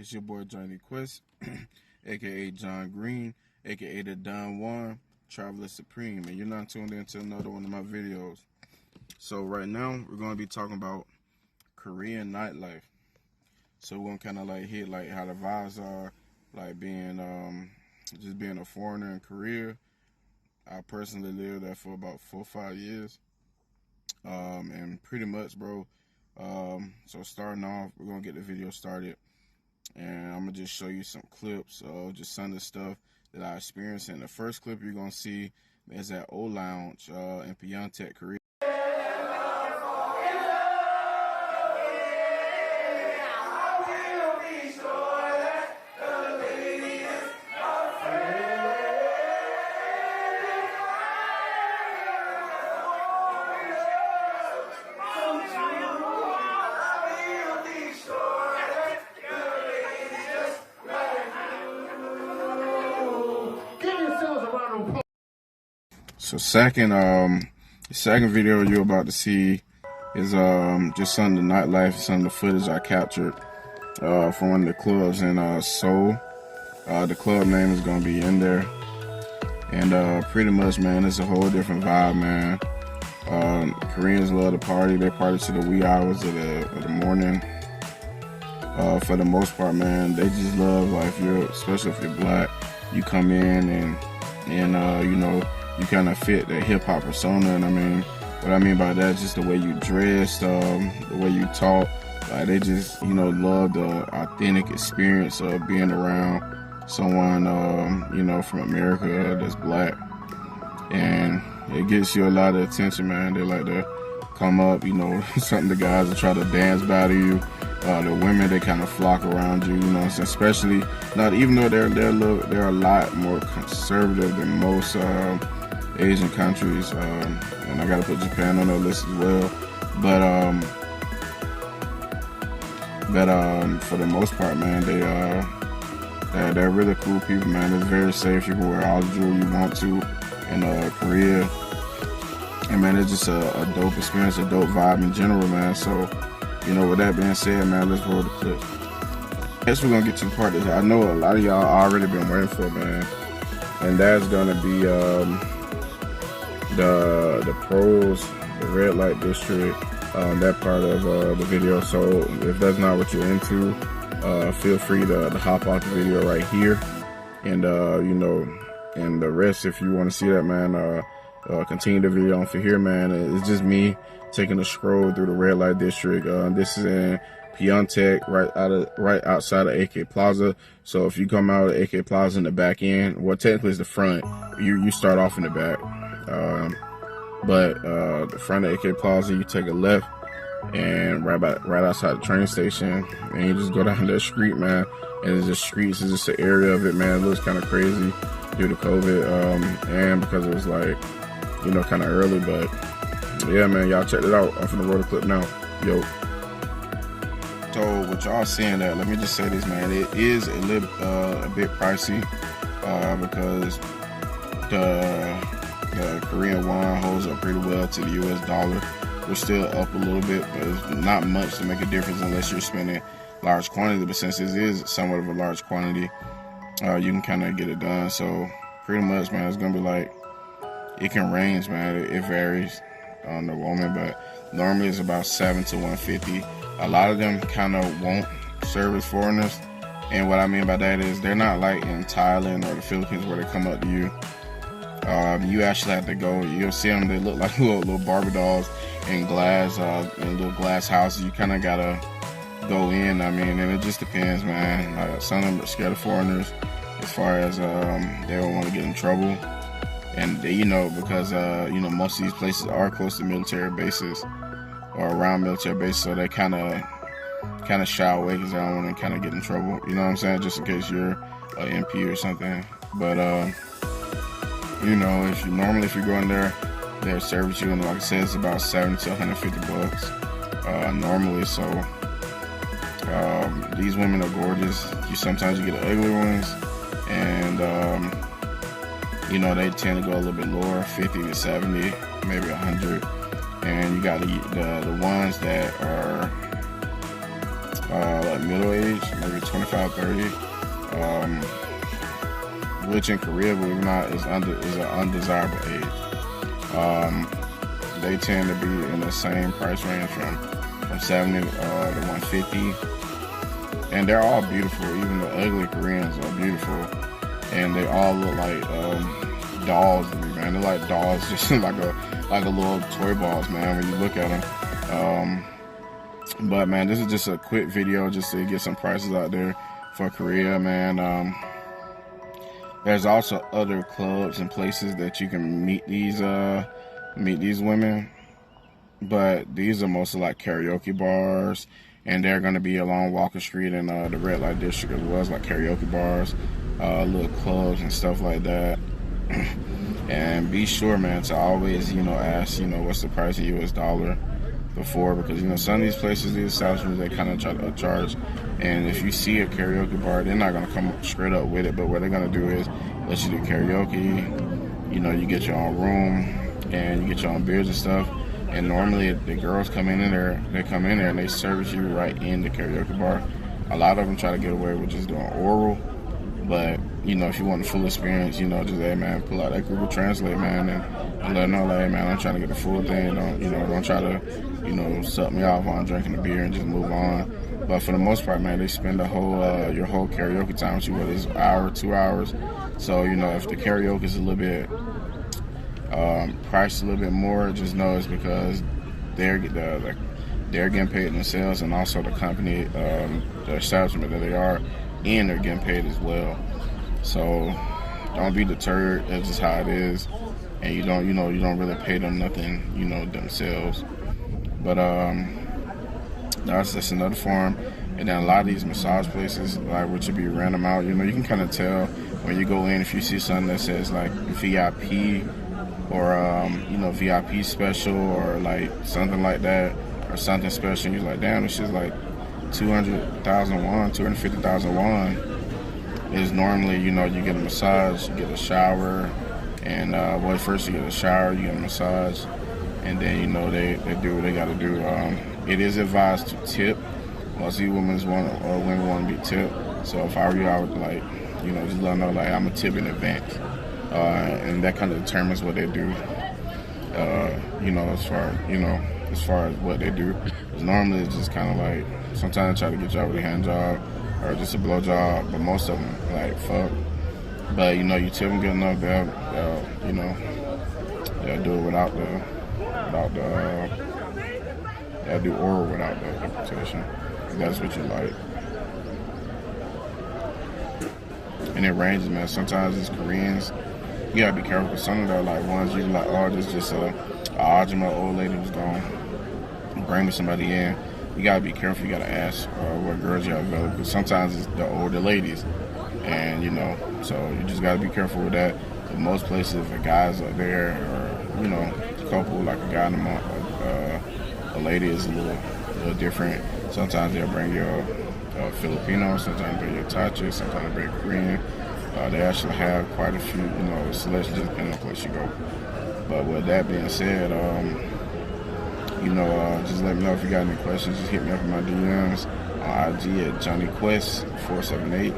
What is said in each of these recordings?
It's your boy Johnny Quest, aka John Green, aka the Don Juan Traveler Supreme, and you're not tuned into another one of my videos. So right now we're gonna be talking about Korean nightlife. So we're gonna kind of like hit like how the vibes are, like being just being a foreigner in Korea. I personally lived there for about 4 or 5 years, and pretty much, bro. So starting off, we're gonna get the video started, and I'm gonna just show you some clips of just some of the stuff that I experienced. And the first clip you're gonna see is at O Lounge in Pyeongtaek, Korea. So the second video you're about to see is just some of the nightlife, some of the footage I captured from one of the clubs in Seoul. The club name is gonna be in there, and pretty much, man, it's a whole different vibe, man. Koreans love to party. They party to the wee hours of the morning. For the most part, man, they just love, like, especially if you're black, you come in and you know, you kind of fit the hip hop persona. And I mean, what I mean by that is just the way you dress, the way you talk. Like, they just, you know, love the authentic experience of being around someone, you know, from America that's black. And it gets you a lot of attention, man. They like to come up, you know, some of the guys that try to dance by to you. The women, they kind of flock around you, you know, especially, not even though they're a lot more conservative than most Asian countries, and I gotta put Japan on that list as well. But for the most part, man, they're really cool people, man. It's very safe. You can wear all the jewelry you want to in Korea, and man, it's just a dope experience, a dope vibe in general, man. So, you know, with that being said, man, let's roll the clip. Next, we're gonna get to the part that I know a lot of y'all already been waiting for, man, and that's gonna be the pros, the red light district, that part of the video. So if that's not what you're into, feel free to hop off the video right here, and you know, and the rest, if you want to see that, man, continue the video on for here, man. It's just me taking a stroll through the red light district. This is in Pyeongtaek, right outside of AK Plaza. So if you come out of AK Plaza in the back end, well, technically it's the front. You start off in the back, but the front of AK Plaza, you take a left, and right outside the train station, and you just go down that street, man. And it's just streets, it's just an area of it, man. It looks kind of crazy due to COVID, and because it was, like, you know, kind of early. But yeah, man, y'all check it out. I'm finna roll the clip now. Yo. So what y'all seeing there, let me just say this, man. It is a bit pricey, because the Korean won holds up pretty well to the US dollar. We're still up a little bit, but it's not much to make a difference unless you're spending large quantity. But since this is somewhat of a large quantity, you can kind of get it done. So pretty much, man, it's gonna be like, it can range, man. It varies on the woman, but normally it's about 7 to 150. A lot of them kind of won't service foreigners, and what I mean by that is they're not like in Thailand or the Philippines where they come up to you. You actually have to go. You'll see them. They look like little Barbie dolls in glass, in little glass houses. You kind of gotta go in. I mean, and it just depends, man. Some of them are scared of foreigners, as far as they don't want to get in trouble. And they, you know, because you know, most of these places are close to military bases or around military bases, so they kind of shy away because they don't want to kind of get in trouble. You know what I'm saying? Just in case you're an MP or something. But you know, if you go in there, they'll service you, and like I said, it's about 70 to 150 bucks normally. So these women are gorgeous. Sometimes you get the ugly ones, and you know, they tend to go a little bit lower, 50 to 70, maybe 100. And you got the ones that are like middle age, maybe 25, 30. Which in Korea, believe it or not, is an undesirable age. They tend to be in the same price range from 70 to 150, and they're all beautiful. Even the ugly Koreans are beautiful, and they all look like dolls to me, man. They're like dolls, just like a little toy balls, man, when you look at them. But man, this is just a quick video just to get some prices out there for Korea, man. There's also other clubs and places that you can meet these women, but these are mostly like karaoke bars, and they're going to be along Walker Street and the red light district as well as like karaoke bars, little clubs and stuff like that. And be sure, man, to always, ask, what's the price of US dollar before, because, some of these places, these establishments, they kind of try to charge. And if you see a karaoke bar, they're not going to come straight up with it, but what they're going to do is let you do karaoke, you get your own room, and you get your own beers and stuff. And normally the girls come in there, and they service you right in the karaoke bar. A lot of them try to get away with just doing oral, but if you want the full experience, just, hey man, pull out that Google Translate, man, and let them know, like, hey man, I'm trying to get the full thing. Don't try to, suck me off while I'm drinking the beer and just move on. But for the most part, man, they spend your whole karaoke time with you, whether it's an hour, 2 hours. So, if the karaoke is a little bit priced a little bit more, just know it's because they're getting paid themselves, and also the company, the establishment that they are in, they're getting paid as well. So don't be deterred. That's just how it is, and you don't really pay them nothing, themselves. But that's just another form. And then a lot of these massage places, like, which would be random out, you can kind of tell when you go in, if you see something that says like VIP or VIP special or like something like that, or something special, and you're like, damn, this shit's like 200,000 won, 250,000 won. Is normally, you get a massage, you get a shower, and first you get a shower, you get a massage, and then they do what they got to do. It is advised to tip. Most of you women want to be tipped. So if I were you, I would just let them know, like, I'm a tip in advance, and that kind of determines what they do. As far as what they do, because normally it's just kind of like, sometimes they try to get you out with a hand job or just a blow job, but most of them like fuck. But you tip them good enough, they'll do it without they'll do oral without the protection. If that's what you like. And it ranges, man. Sometimes it's Koreans. You gotta be careful, because some of the ones you like, oh, this is just a Ajima old lady was gonna bring me somebody in. You gotta be careful. You gotta ask what girls you have available, because sometimes it's the older ladies, and so you just gotta be careful with that. But most places, if a guy's up there, or a couple, like a guy and a lady is a little different. Sometimes they'll bring you a Filipino, sometimes bring you a Tachi, sometimes they bring Korean. They actually have quite a few, selection, just depending on the place you go. But with that being said, just let me know if you got any questions. Just hit me up in my DMs on IG at JohnnyQuest478,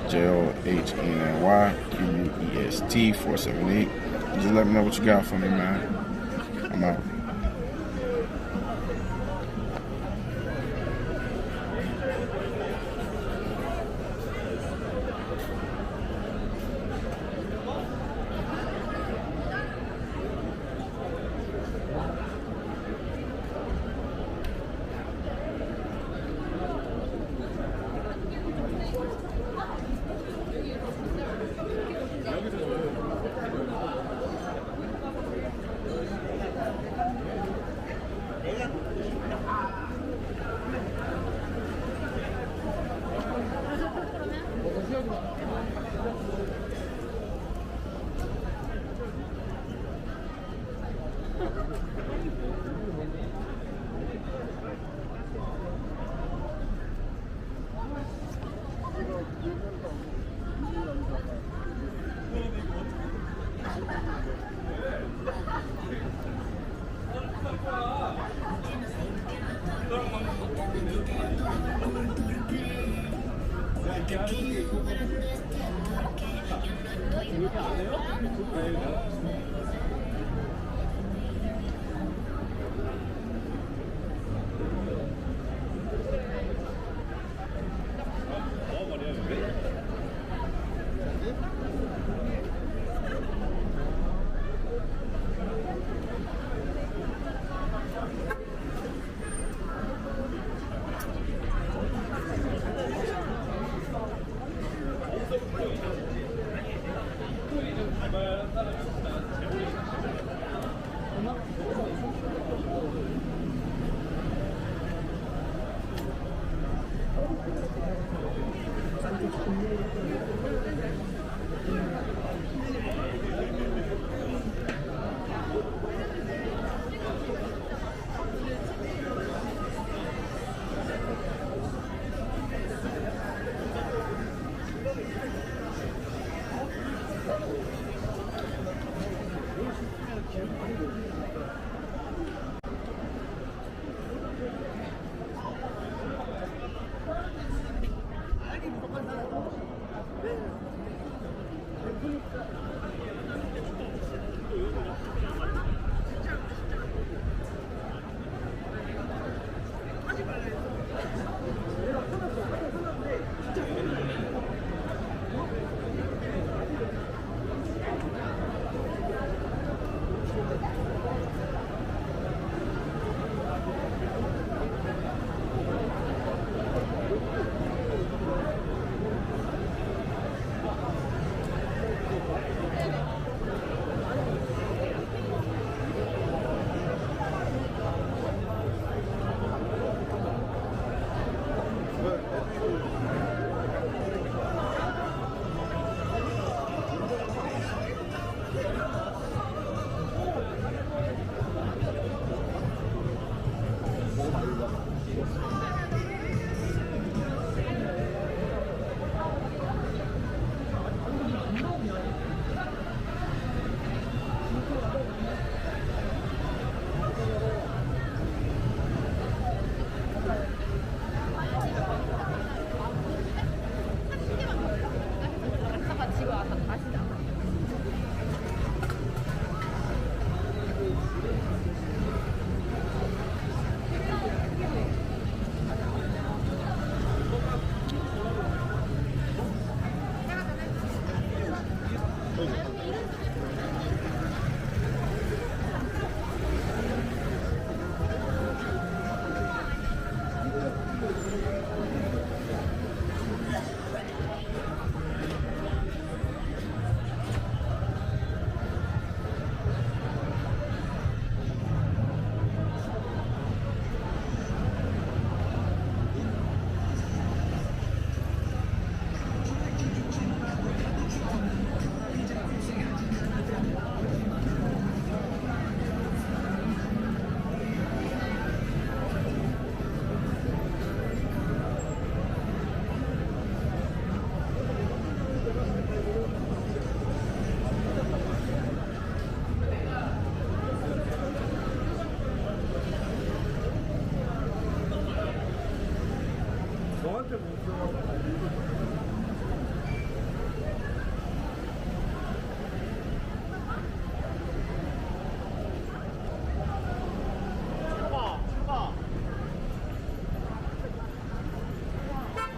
JohnnyQuest478. Just let me know what you got for me, man. I'm out.